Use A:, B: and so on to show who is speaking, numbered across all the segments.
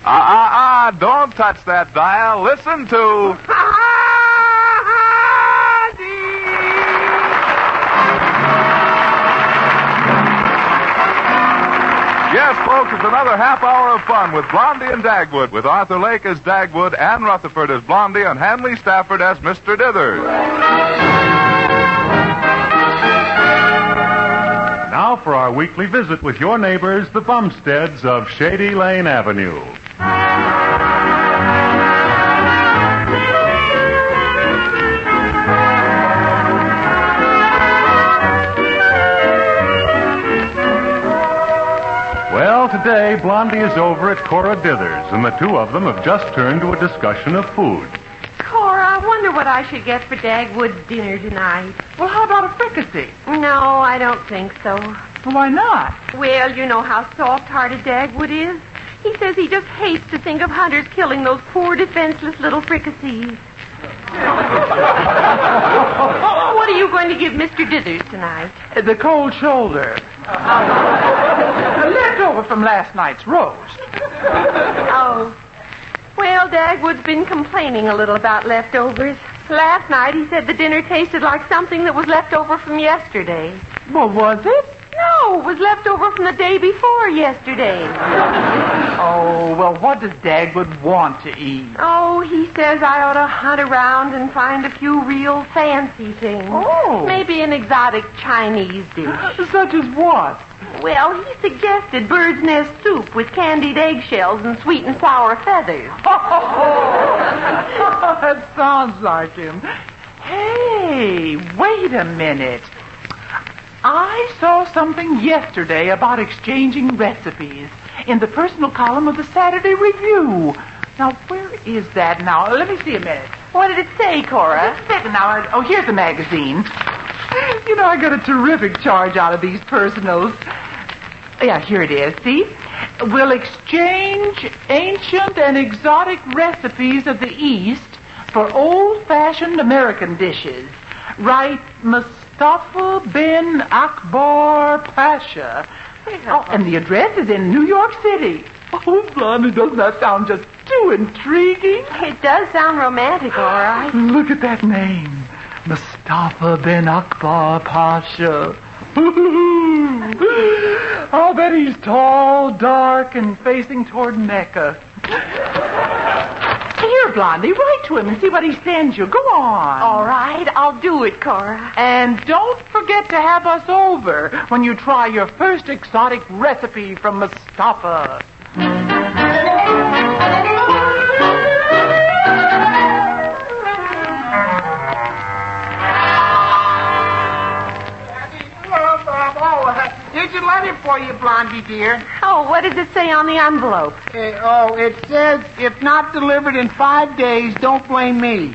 A: Don't touch that dial. Listen to... Yes, folks, it's another half hour of fun with Blondie and Dagwood, with Arthur Lake as Dagwood, Ann Rutherford as Blondie, and Hanley Stafford as Mr. Dithers.
B: Now for our weekly visit with your neighbors, the Bumsteads of Shady Lane Avenue. Well, today, Blondie is over at Cora Dithers, and the two of them have just turned to a discussion of food.
C: Cora, I wonder what I should get for Dagwood's dinner tonight.
D: Well, how about a fricassee?
C: No, I don't think so.
D: Why not?
C: Well, you know how soft-hearted Dagwood is. He says he just hates to think of hunters killing those poor, defenseless little fricassees. What are you going to give Mr. Dithers tonight?
D: The cold shoulder. Leftover from last night's roast.
C: Oh. Well, Dagwood's been complaining a little about leftovers. Last night he said the dinner tasted like something that was left over from yesterday.
D: Well, was it?
C: No, it was left over from the day before yesterday.
D: Oh, well, what does Dagwood want to eat?
C: Oh, he says I ought to hunt around and find a few real fancy things.
D: Oh.
C: Maybe an exotic Chinese dish.
D: Such as what?
C: Well, he suggested bird's nest soup with candied eggshells and sweet and sour feathers.
D: That sounds like him. Hey, wait a minute. I saw something yesterday about exchanging recipes in the personal column of the Saturday Review. Now, where is that now? Let me see a minute.
C: What did it say, Cora?
D: Just a second now. Oh, here's the magazine. You know, I got a terrific charge out of these personals. Yeah, here it is. See? We'll exchange ancient and exotic recipes of the East for old-fashioned American dishes. Right, Mustafa bin Akbar Pasha. Oh, and the address is in New York City. Oh, Blondie, doesn't that sound just too intriguing?
C: It does sound romantic, all right.
D: Look at that name. Mustafa bin Akbar Pasha. I'll bet he's tall, dark, and facing toward Mecca. Here, Blondie, write to him and see what he sends you. Go on.
C: All right, I'll do it, Cora.
D: And don't forget to have us over when you try your first exotic recipe from Mustafa.
E: Here's a letter for you, Blondie, dear.
C: Oh, what does it say on the envelope?
E: It says, if not delivered in 5 days, don't blame me.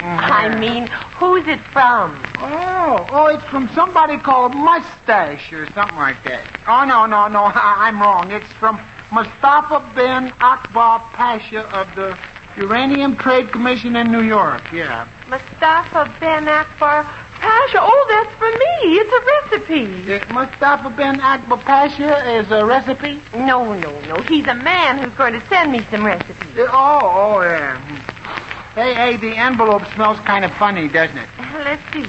C: I mean, who's it from?
E: Oh, it's from somebody called Mustache or something like that. Oh, no, I'm wrong. It's from Mustafa bin Akbar Pasha of the Uranium Trade Commission in New York, yeah.
C: Mustafa bin Akbar Pasha. Oh, that's for me. It's a recipe.
E: Mustafa bin Akbar Pasha is a recipe?
C: No. He's a man who's going to send me some recipes.
E: Oh, yeah. Hey, the envelope smells kind of funny, doesn't it?
C: Let's see.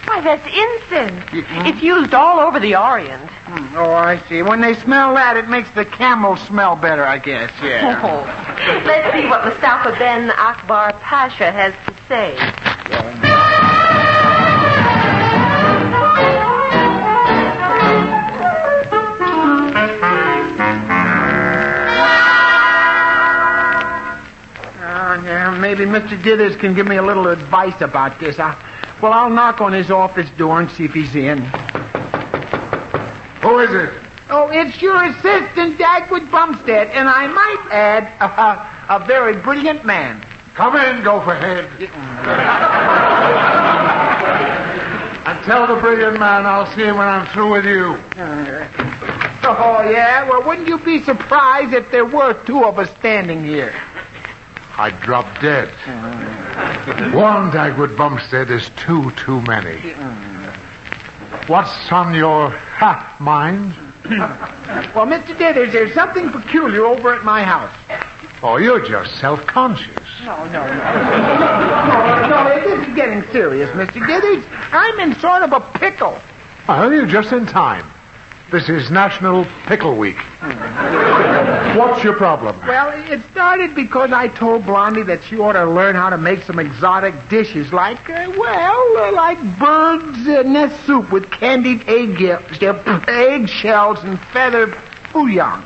C: Why, that's incense. It's used all over the Orient.
E: Oh, I see. When they smell that, it makes the camels smell better, I guess, yeah.
C: Oh. Let's see what Mustafa bin Akbar Pasha has to say.
E: Maybe Mr. Dithers can give me a little advice about this. I'll knock on his office door and see if he's in.
F: Who is it?
E: Oh, it's your assistant, Dagwood Bumstead, and I might add, a very brilliant man.
F: Come in, Gopherhead. And tell the brilliant man I'll see him when I'm through with you.
E: Oh, yeah? Well, wouldn't you be surprised if there were two of us standing here?
F: I'd drop dead. One Dagwood Bumstead is too many. What's on your mind?
E: Well, Mr. Dithers, there's something peculiar over at my house.
F: Oh, you're just self-conscious.
E: No, this is getting serious, Mr. Dithers. I'm in sort of a pickle.
F: Well, you're just in time. This is National Pickle Week. What's your problem?
E: Well, it started because I told Blondie that she ought to learn how to make some exotic dishes like bird's nest soup with candied eggshells and feathered bouillon.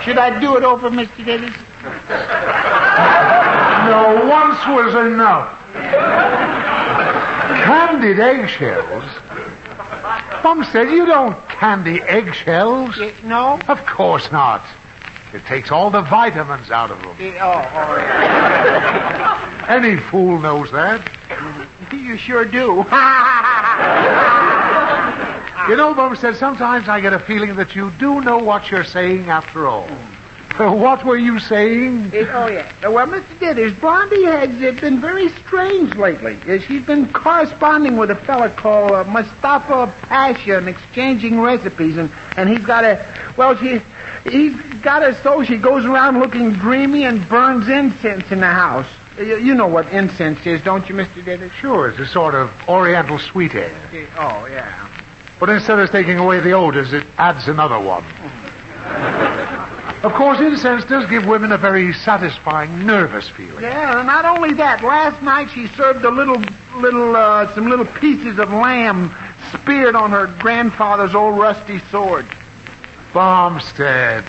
E: Should I do it over, Mr. Dithers?
F: No, once was enough. Candied eggshells? Bumstead, you don't candy eggshells.
E: No?
F: Of course not. It takes all the vitamins out of them.
E: Yeah.
F: Any fool knows that.
E: You sure do.
F: You know, Bumstead, sometimes I get a feeling that you do know what you're saying after all. What were you saying?
E: Well, Mr. Dithers, Blondie has been very strange lately. She's been corresponding with a fella called Mustafa Pasha and exchanging recipes, and he's got he's got her so she goes around looking dreamy and burns incense in the house. You know what incense is, don't you, Mr. Dithers?
F: Sure, it's a sort of oriental sweethead.
E: Oh, yeah.
F: But instead of taking away the odors, it adds another one. Of course, incense does give women a very satisfying, nervous feeling.
E: Yeah, and not only that. Last night she served some little pieces of lamb speared on her grandfather's old rusty sword.
F: Bumstead.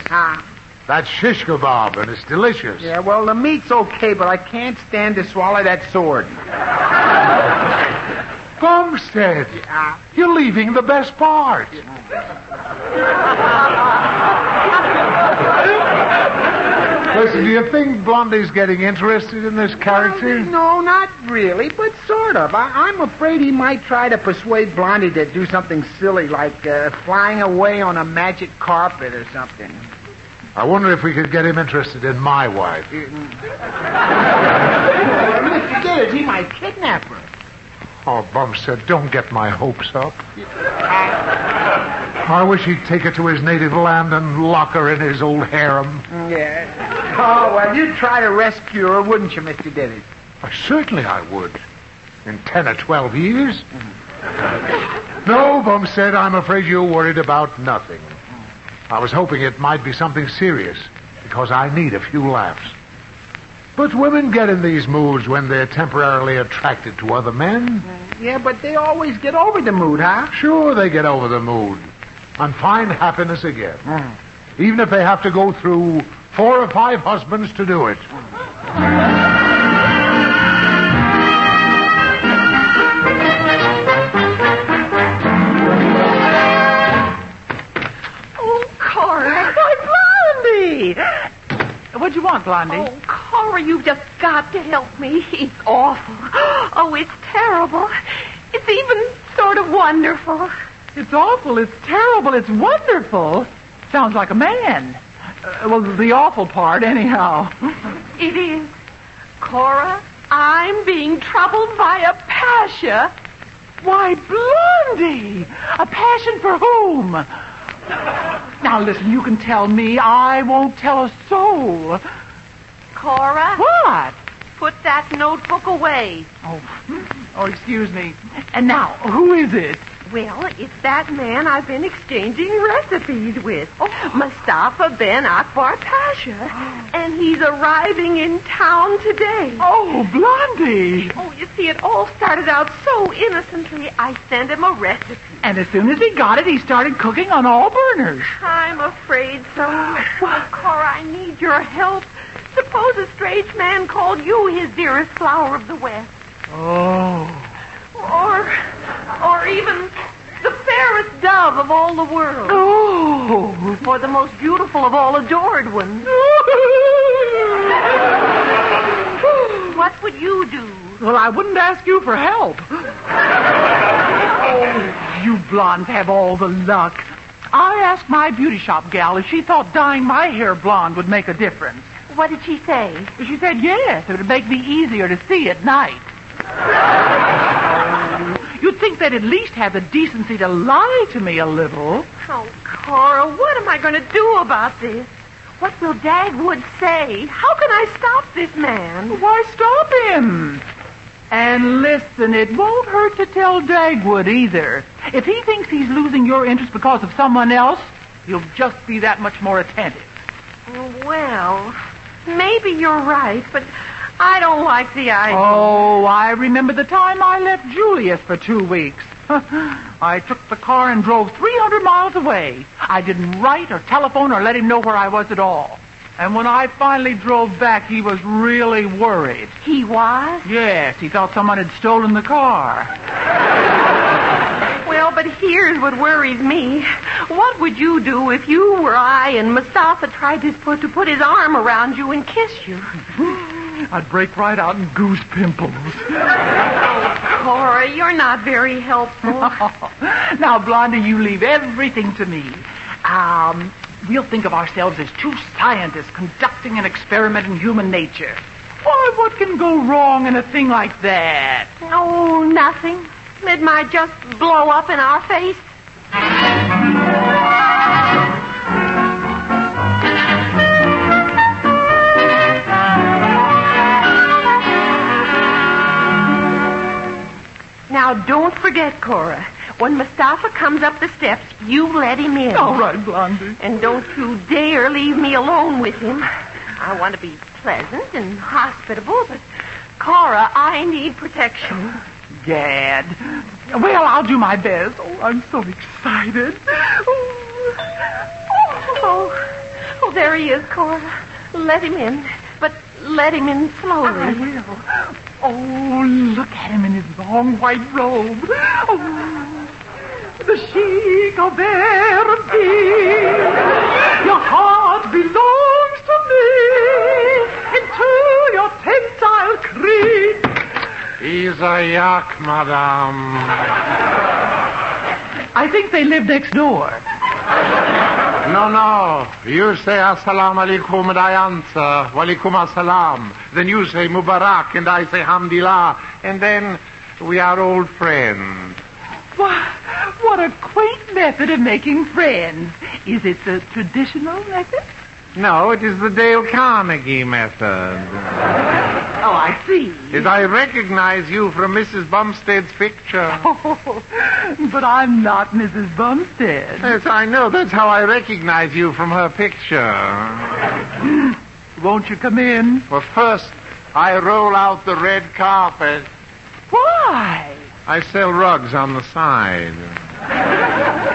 F: That's shish kebab, and it's delicious.
E: Yeah, well, the meat's okay, but I can't stand to swallow that sword.
F: Bumstead, you're leaving the best part. Listen, do you think Blondie's getting interested in this character?
E: No, not really, but sort of. I'm afraid he might try to persuade Blondie to do something silly, like flying away on a magic carpet or something.
F: I wonder if we could get him interested in my wife.
E: Mr. Dithers, he might kidnap her.
F: Oh, Bumstead, don't get my hopes up. I wish he'd take her to his native land and lock her in his old harem.
E: Yeah. Oh, well, you'd try to rescue her, wouldn't you, Mr. Dithers?
F: Certainly I would. In 10 or 12 years. No, Bumstead, I'm afraid you're worried about nothing. I was hoping it might be something serious, because I need a few laughs. But women get in these moods when they're temporarily attracted to other men.
E: Yeah, but they always get over the mood, huh?
F: Sure, they get over the mood and find happiness again. Even if they have to go through 4 or 5 husbands to do it.
C: Oh, Cora.
D: Why, Blondie! What'd you want, Blondie?
C: Oh, Cora, you've just got to help me. It's awful. Oh, it's terrible. It's even sort of wonderful.
D: It's awful, it's terrible, it's wonderful. Sounds like a man. Well, the awful part, anyhow.
C: It is. Cora, I'm being troubled by a passion.
D: Why, Blondie! A passion for whom? Now, listen, you can tell me. I won't tell a soul.
C: Cora?
D: What?
C: Put that notebook away.
D: Oh, excuse me. And now, who is it?
C: Well, it's that man I've been exchanging recipes with. Mustafa Ben Akbar Pasha. And he's arriving in town today.
D: Oh, Blondie.
C: Oh, you see, it all started out so innocently. I sent him a recipe.
D: And as soon as he got it, he started cooking on all burners.
C: I'm afraid so. Well, Cora, I need your help. Suppose a strange man called you his dearest flower of the West.
D: Oh.
C: Or even the fairest dove of all the world.
D: Oh.
C: Or the most beautiful of all adored ones. What would you do?
D: Well, I wouldn't ask you for help. Oh, you blondes have all the luck. I asked my beauty shop gal if she thought dyeing my hair blonde would make a difference.
C: What did she say?
D: She said yes, it would make me easier to see at night. You'd think they'd at least have the decency to lie to me a little.
C: Oh, Cora, what am I going to do about this? What will Dagwood say? How can I stop this man?
D: Why stop him? And listen, it won't hurt to tell Dagwood either. If he thinks he's losing your interest because of someone else, he'll just be that much more attentive.
C: Well, maybe you're right, but I don't like the idea.
D: Oh, I remember the time I left Julius for 2 weeks. I took the car and drove 300 miles away. I didn't write or telephone or let him know where I was at all. And when I finally drove back, he was really worried.
C: He was?
D: Yes, he thought someone had stolen the car.
C: Well, but here's what worries me. What would you do if you were I and Mustafa tried to put his arm around you and kiss you?
D: I'd break right out in goose pimples.
C: Cora, you're not very helpful.
D: Now, Blondie, you leave everything to me. We'll think of ourselves as two scientists conducting an experiment in human nature. Why, what can go wrong in a thing like that?
C: Oh, nothing. It might just blow up in our face. Now, don't forget, Cora. When Mustafa comes up the steps, you let him in.
D: All right, Blondie.
C: And don't you dare leave me alone with him. I want to be pleasant and hospitable, but, Cora, I need protection.
D: Gad. Well, I'll do my best. Oh, I'm so excited.
C: Oh, there he is, Cora. Let him in. But let him in slowly.
D: I will. Oh, look at him in his long white robe. Oh, the chic of Verdi. Your heart belongs to me. Into your tensile creed.
F: He's a yak, madame.
D: I think they live next door.
F: No. You say assalamu alaikum and I answer walaikum assalam. Then you say Mubarak and I say Hamdillah. And then we are old friends.
D: What a quaint method of making friends. Is it the traditional method?
F: No, it is the Dale Carnegie method.
D: Oh, I see.
F: As I recognize you from Mrs. Bumstead's picture.
D: Oh, but I'm not Mrs. Bumstead.
F: Yes, I know. That's how I recognize you from her picture.
D: Won't you come in?
F: Well, first, I roll out the red carpet.
D: Why?
F: I sell rugs on the side.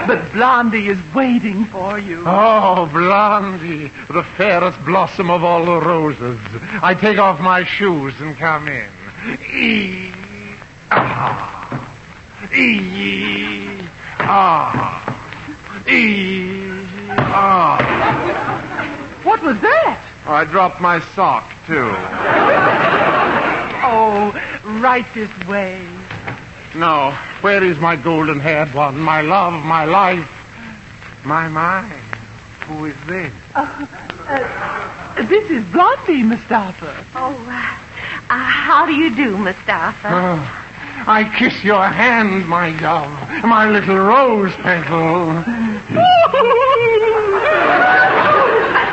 D: But Blondie is waiting for you.
F: Oh, Blondie, the fairest blossom of all the roses. I take off my shoes and come in.
D: What was that?
F: Oh, I dropped my sock, too.
D: Oh, right this way.
F: No, where is my golden-haired one? My love, my life. My. Who is this?
D: This is Blondie, Mustafa.
C: Oh, how do you do, Mustafa?
F: Oh, I kiss your hand, my dove, my little rose petal.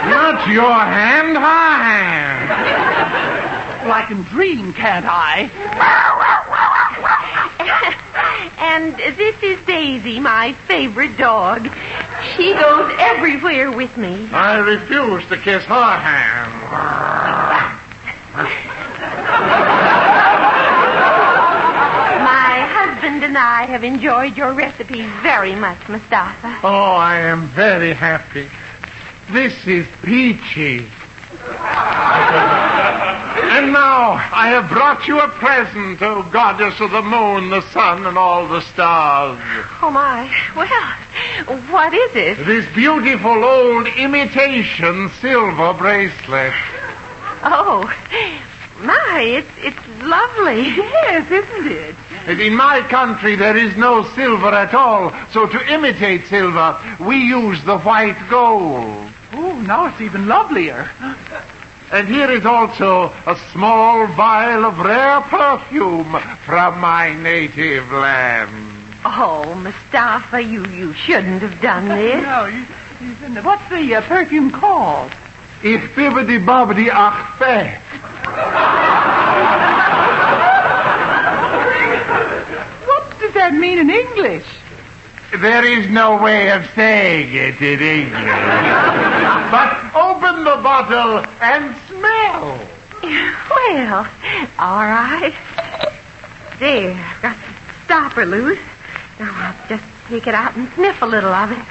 F: Not your hand, her hand.
D: Well, I can dream, can't I?
C: And this is Daisy, my favorite dog. She goes everywhere with me.
F: I refuse to kiss her hand.
C: My husband and I have enjoyed your recipe very much, Mustafa.
F: Oh, I am very happy. This is peachy. And now I have brought you a present, O goddess of the moon, the sun, and all the stars.
C: Oh, my. Well, what is it?
F: This beautiful old imitation silver bracelet.
C: Oh, my, it's lovely.
D: Yes, isn't it?
F: And in my country there is no silver at all, so to imitate silver, we use the white gold.
D: Oh, now it's even lovelier.
F: And here is also a small vial of rare perfume from my native land.
C: Oh, Mustafa, you shouldn't have done this.
D: No, you shouldn't have. What's the perfume called?
F: Ich bibbidi bobbidi ach fe.
D: What does that mean in English?
F: There is no way of saying it in English. But open the bottle and smell.
C: Well, all right. There, got the stopper loose. Now I'll just take it out and sniff a little of it.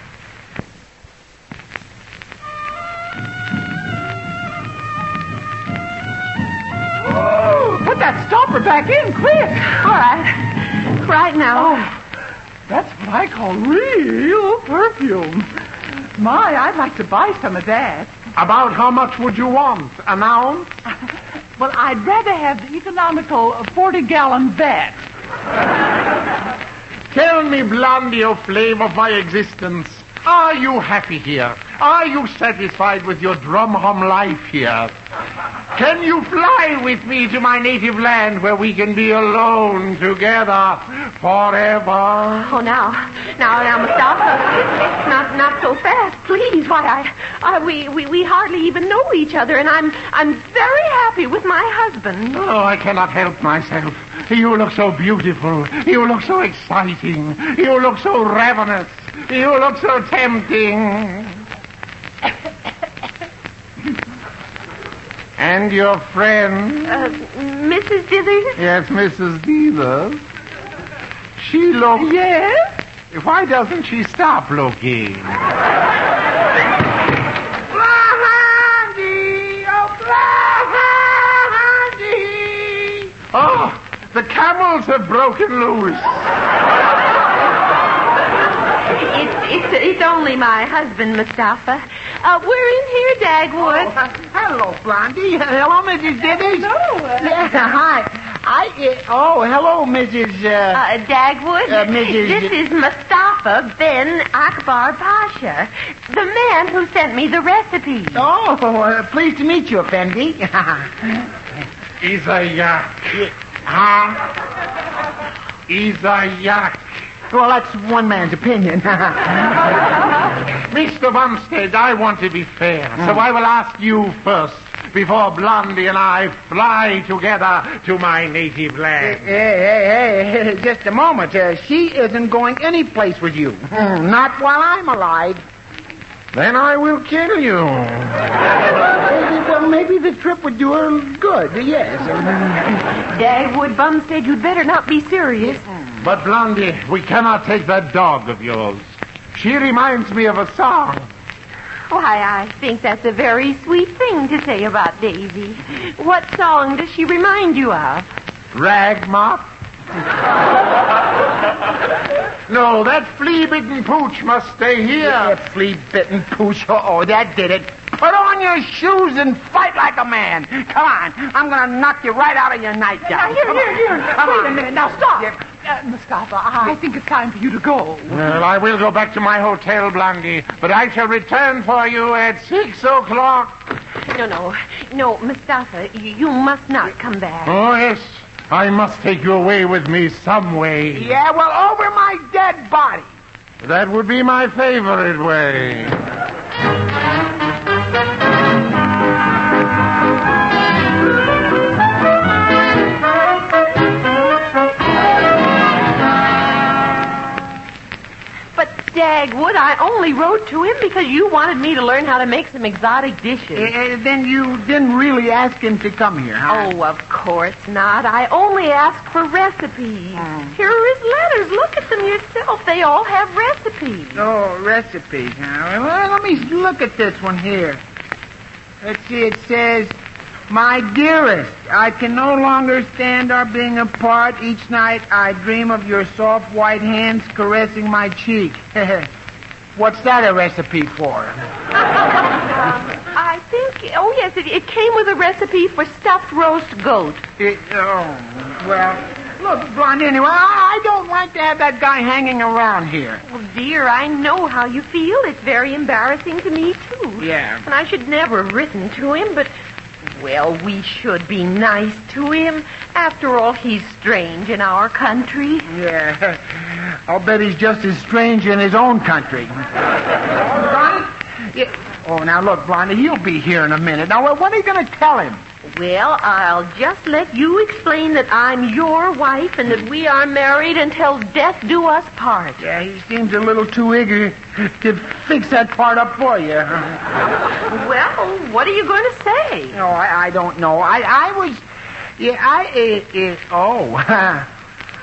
D: Oh, put that stopper back in, quick.
C: All right. Right now.
D: Oh, that's what I call real perfume. My, I'd like to buy some of that.
F: About how much would you want? An ounce?
D: Well, I'd rather have the economical 40-gallon vat.
F: Tell me, Blondie, O flame of my existence, are you happy here? Are you satisfied with your drum-hum life here? Can you fly with me to my native land where we can be alone together forever?
C: Oh, now, Mustafa, not so fast, please. Why, we hardly even know each other, and I'm very happy with my husband.
F: Oh, I cannot help myself. You look so beautiful. You look so exciting. You look so ravenous. You look so tempting. And your friend?
C: Mrs. Dithers?
F: Yes, Mrs. Dithers. She looks...
D: Yes?
F: Why doesn't she stop looking? Blondie! Oh, Blondie! Oh, the camels have broken loose.
C: It's only my husband, Mustafa. We're in here, Dagwood.
E: Hello, Blondie. Hello, Mrs. Dithers.
D: Hello.
E: Yes, hi. Hello, Mrs.
C: Dagwood.
E: Mrs.
C: This is Mustafa bin Akbar Pasha, the man who sent me the recipe.
E: Pleased to meet you, Effendi.
F: He's a yak. He's a yak.
E: Well, that's one man's opinion.
F: Mr. Bumstead, I want to be fair, so I will ask you first before Blondie and I fly together to my native land.
E: Hey, just a moment. She isn't going any place with you. Not while I'm alive.
F: Then I will kill you.
E: Maybe the trip would do her good, yes.
C: Dagwood, Bumstead, you'd better not be serious.
F: But, Blondie, we cannot take that dog of yours. She reminds me of a song.
C: Why, I think that's a very sweet thing to say about Daisy. What song does she remind you of?
F: Rag mop? No, that flea-bitten pooch must stay here.
E: That flea-bitten pooch. Oh, that did it. Put on your shoes and fight like a man. Come on. I'm going to knock you right out of your nightgown.
D: Here.
E: Come
D: Wait
E: on.
D: a minute. Now, stop. Mustafa, I think it's time for you to go.
F: Well, I will go back to my hotel, Blondie, but I shall return for you at 6 o'clock.
C: No, Mustafa, you must not come back.
F: Oh, yes. I must take you away with me some way.
E: Yeah, well, over my dead body.
F: That would be my favorite way.
C: Dagwood, I only wrote to him because you wanted me to learn how to make some exotic dishes.
E: Then you didn't really ask him to come here, huh?
C: Oh, of course not. I only asked for recipes. Here are his letters. Look at them yourself. They all have recipes.
E: Oh, recipes, huh? Well, let me look at this one here. Let's see, it says, "My dearest, I can no longer stand our being apart. Each night I dream of your soft white hands caressing my cheek." What's that a recipe for?
C: I think, yes, it came with a recipe for stuffed roast goat.
E: Well, look, Blondie, anyway, I don't like to have that guy hanging around here.
C: Well, dear, I know how you feel. It's very embarrassing to me, too.
E: Yeah.
C: And I should never have written to him, but Well, we should be nice to him. After all, he's strange in our country.
E: Yeah. I'll bet he's just as strange in his own country. Blondie? Yeah. Oh, now look, Blondie, he'll be here in a minute. Now, what are you going to tell him?
C: Well, I'll just let you explain that I'm your wife and that we are married until death do us part.
E: Yeah, he seems a little too eager to fix that part up for you.
C: Well, what are you going to say?
E: No, I don't know. I was... Yeah, oh. Ha,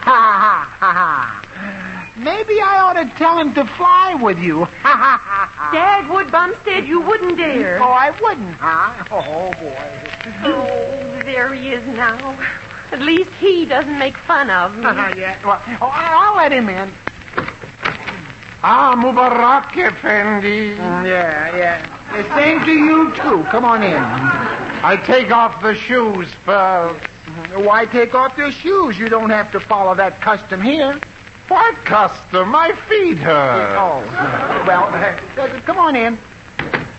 E: ha, ha. Maybe I ought to tell him to fly with you.
C: Dagwood Bumstead, you wouldn't dare.
E: Oh, I wouldn't, huh? Oh, boy.
C: Oh, there he is now. At least he doesn't make fun of me.
E: Yeah. Well, I'll let him in.
F: Mubarak, Effendi.
E: Yeah. The same to you, too. Come on in.
F: I take off the shoes first.
E: Why take off your shoes? You don't have to follow that custom here.
F: What custom? My feet hurt.
E: Oh, well, come on in.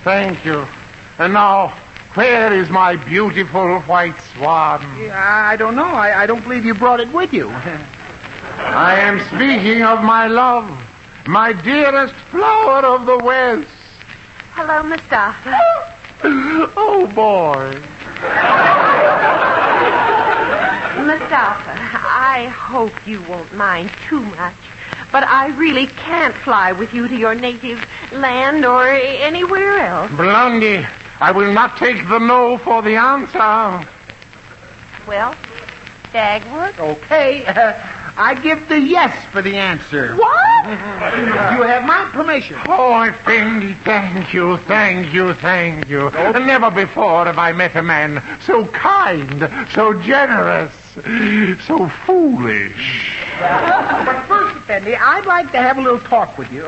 F: Thank you. And now, where is my beautiful white swan?
E: Yeah, I don't know. I don't believe you brought it with you.
F: I am speaking of my love, my dearest flower of the West.
C: Hello, Mustafa.
F: Oh, boy.
C: Mustafa, I hope you won't mind too much, but I really can't fly with you to your native land or anywhere else.
F: Blondie, I will not take the no for the answer.
C: Well, Dagwood?
E: Okay, I give the yes for the answer.
C: What?
E: You have my permission.
F: Oh, Effendi, thank you. Never before have I met a man so kind, so generous, so foolish.
E: But first, Effendi, I'd like to have a little talk with you.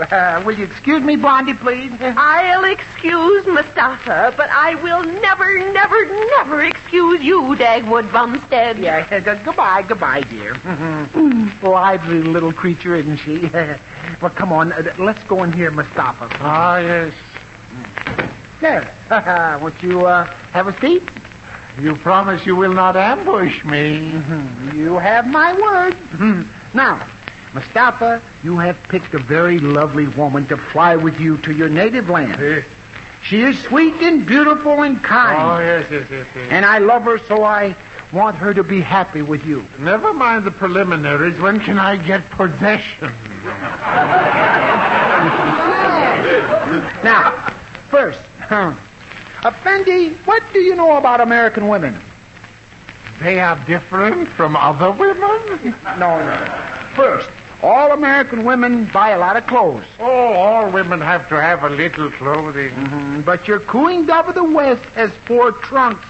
E: Will you excuse me, Blondie, please?
C: I'll excuse Mustafa, but I will never excuse you, Dagwood Bumstead.
E: Yeah, goodbye, dear. Lively little creature, isn't she? Well, come on, let's go in here, Mustafa.
F: Ah, yes.
E: There. Won't you have a seat?
F: You promise you will not ambush me.
E: You have my word. Now, Mustafa, you have picked a very lovely woman to fly with you to your native land. She is sweet and beautiful and kind.
F: Oh, yes.
E: And I love her, so I want her to be happy with you.
F: Never mind the preliminaries. When can I get possession?
E: Now, first, Effendi, what do you know about American women?
F: They are different from other women?
E: No. First, all American women buy a lot of clothes.
F: Oh, all women have to have a little clothing.
E: But your cooing dove of the West has 4 trunks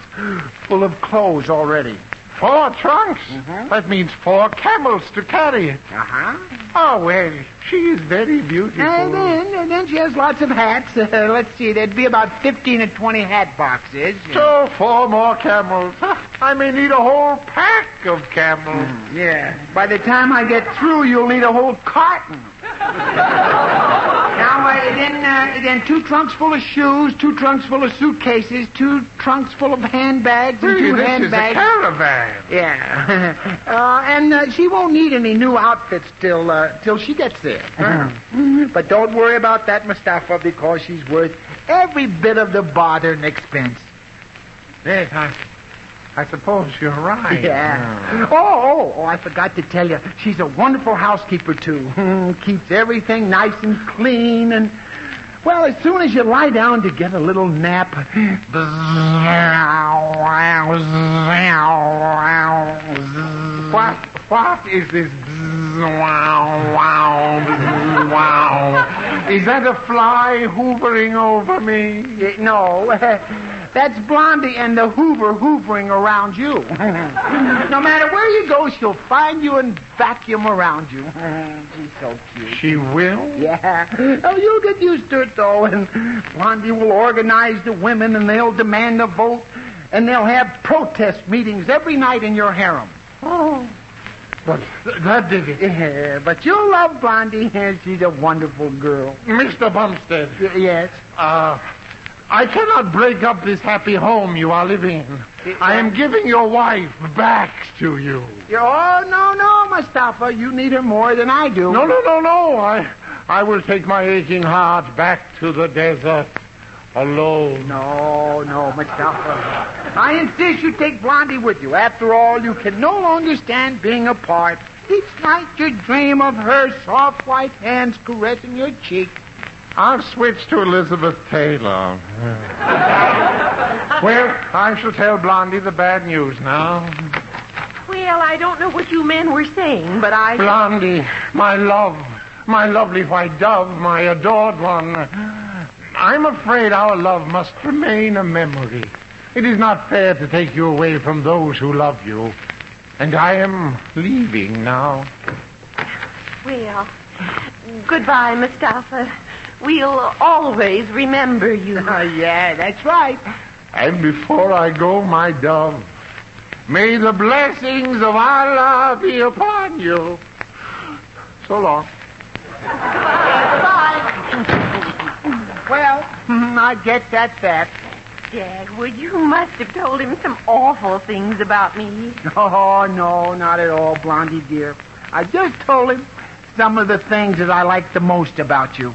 E: full of clothes already.
F: 4 trunks? That means 4 camels to carry. Oh, well, she is very beautiful.
E: And then she has lots of hats. Let's see, there'd be about 15 or 20 hat boxes.
F: So 4 more camels. I may need a whole pack of camels.
E: Yeah. By the time I get through, you'll need a whole carton. Now, then 2 trunks full of shoes, 2 trunks full of suitcases, 2 trunks full of handbags, and 2 handbags.
F: This is a caravan.
E: Yeah. And she won't need any new outfits till she gets there. But don't worry about that, Mustafa, because she's worth every bit of the bother and expense.
F: Yes, I suppose you're right.
E: Yeah. Oh, I forgot to tell you. She's a wonderful housekeeper, too. Keeps everything nice and clean. And, well, as soon as you lie down to get a little nap...
F: What is this? Is that a fly hovering over me?
E: No. That's Blondie and the Hoover hoovering around you. No matter where you go, she'll find you and vacuum around you. She's so cute.
F: She will?
E: Yeah. Oh, you'll get used to it, though, and Blondie will organize the women, and they'll demand a vote, and they'll have protest meetings every night in your harem.
F: Oh. But that did it.
E: Yeah, but you'll love Blondie. She's a wonderful girl.
F: Mr. Bumstead.
E: Yes?
F: I cannot break up this happy home you are living in. I am giving your wife back to you.
E: Oh, no, Mustafa. You need her more than I do.
F: No. I will take my aching heart back to the desert alone.
E: No, Mustafa. I insist you take Blondie with you. After all, you can no longer stand being apart. Each night you dream of her soft white hands caressing your cheek.
F: I'll switch to Elizabeth Taylor. Well, I shall tell Blondie the bad news now.
C: Well, I don't know what you men were saying, but I...
F: Blondie, my love, my lovely white dove, my adored one. I'm afraid our love must remain a memory. It is not fair to take you away from those who love you. And I am leaving now.
C: Well, goodbye, Mustafa. We'll always remember you.
E: Yeah, that's right.
F: And before I go, my dove, may the blessings of Allah be upon you. So long.
E: Bye. Well, I guess that's that.
C: Dagwood, you must have told him some awful things about me.
E: Oh, no, not at all, Blondie dear. I just told him some of the things that I like the most about you.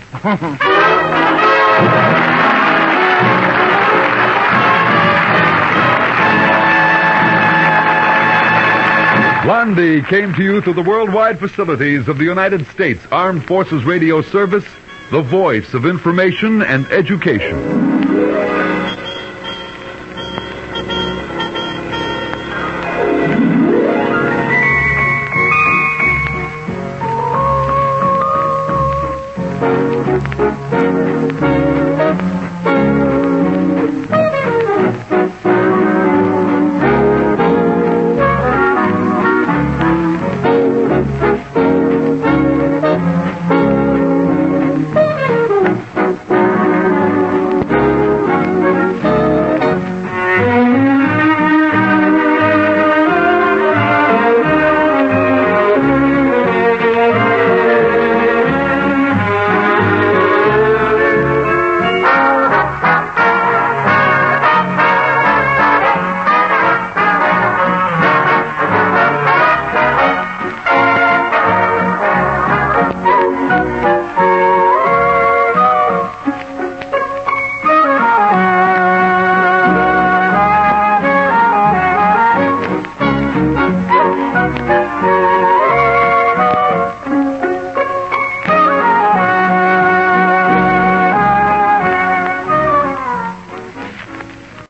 A: Blondie came to you through the worldwide facilities of the United States Armed Forces Radio Service, the voice of information and education.